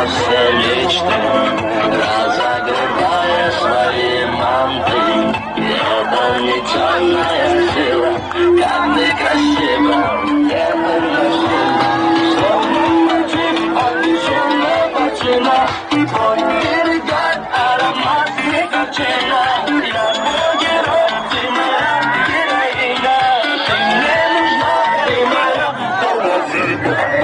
мечты, разогревая свои манты. И это нечаянная сила, как ты красива, это красиво. Словно мотив от безумного почина, твой берегает аромат никотина. Я твой герой, ты моя героиня, ты мне нужна, ты моя половина.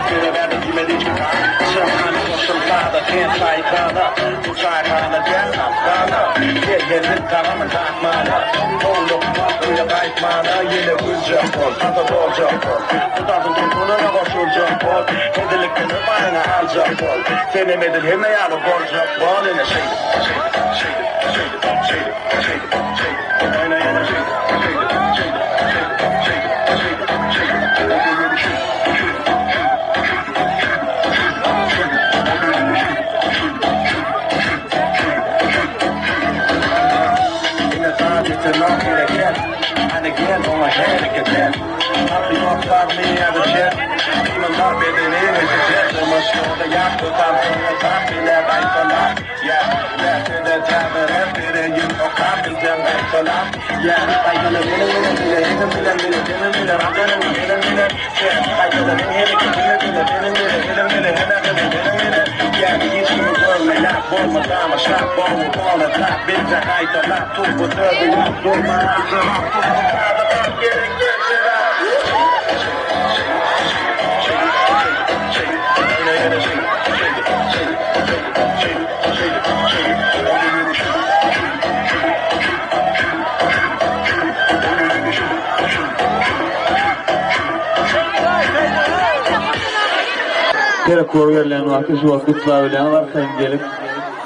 Göreverdim yemedi çıkar. Sırtını koşun sağda, ten sayfada. Bu sayfada cezam sağda. Gelin karamın takmana. Oğlum bakıya kayıtmana. Yine kılacak ol, tadı dolacak ol. Tutadın tutununa koşulacak ol. Hedilikini bayına alacak ol. Senemedin hem de yanı borcak ol. Yine and again on my head again. I'll be on top me as a jet. Even not better than is a jet. So much more than y'all put down from the top. Me that right for now. Yeah, that's in the time and after then you know copy them right for now. Yeah, like in a minute. I'm gonna minute. Yeah, like in a minute. Yeah, we get you a girl and not born my time. I shot ball with all the top. Big the height, the lot, two for 30. Blow my eyes up. Gerek görgelen vakti şu vakit kutlabilen var sayın gelip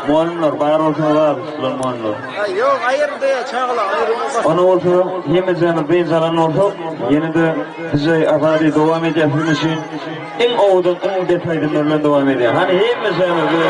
muallimler bayar olsa var ulan muallimler. Yok ayırdı çağla ayırılmaz. Ona olsa yemezene benzalan olsa yine de bize afadi devam edeceğimiz için en oğudan en detaylarla devam ediyor. Hani yemezene böyle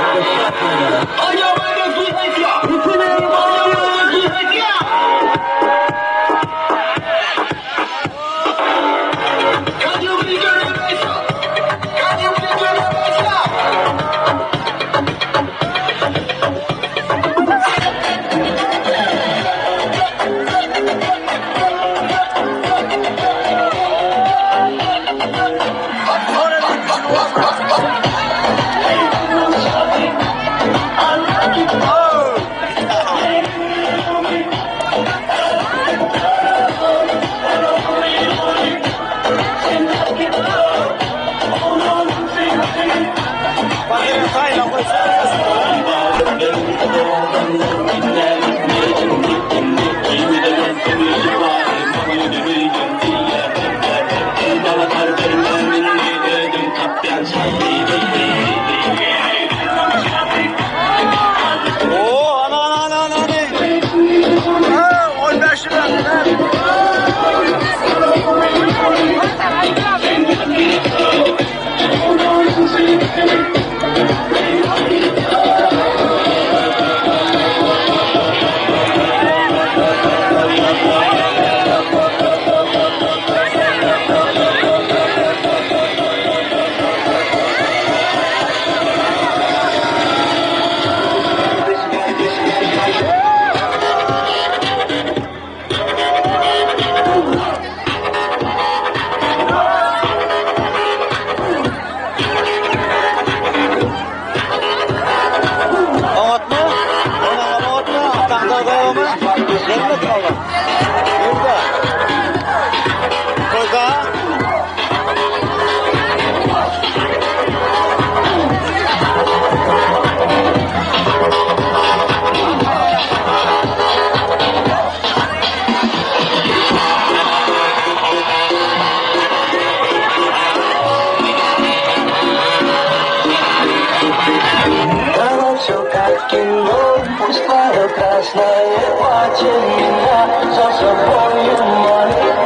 Красное платье меня за собою манит.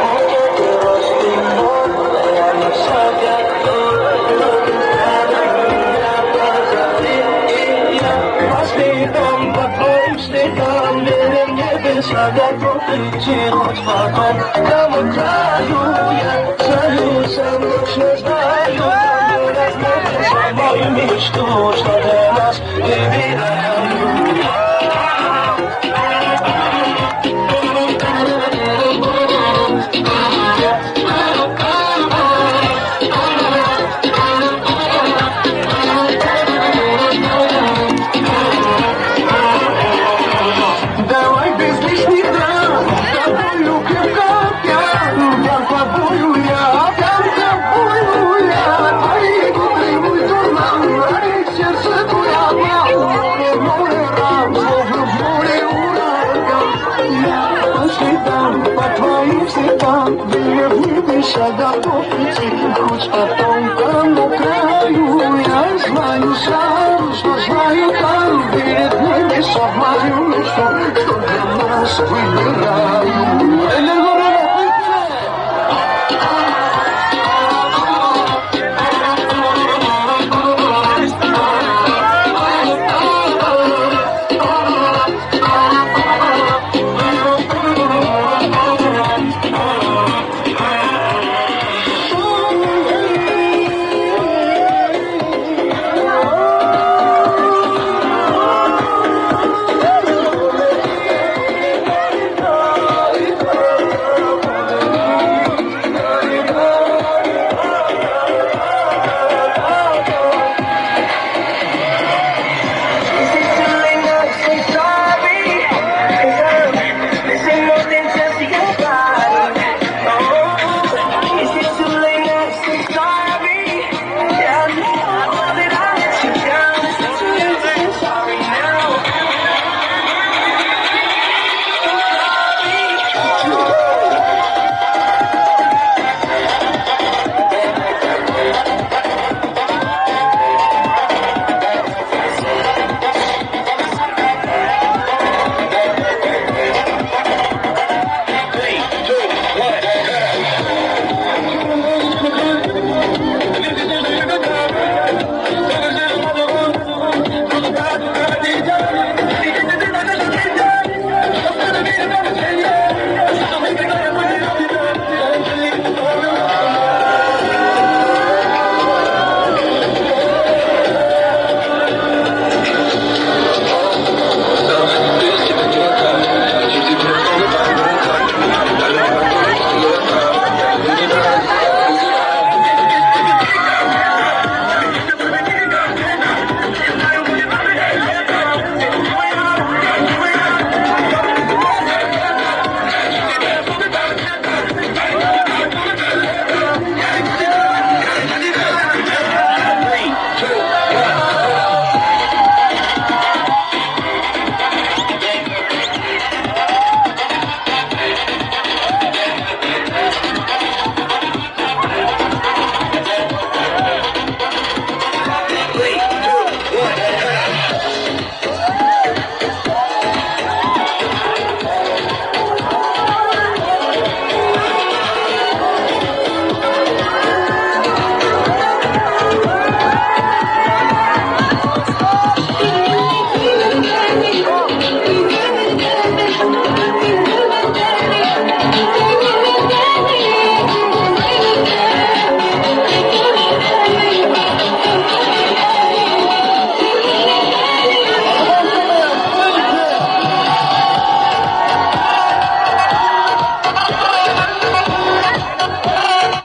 Будет и рост и боль, я на все готов. Меня позови, и я по следам, по твоим следам, верен небеса, готов идти хоть потом. Кому краю я, знаю, сам точно знаю, кому разбудится мою мечту, что для нас выбираю. Doyamaz kuyuram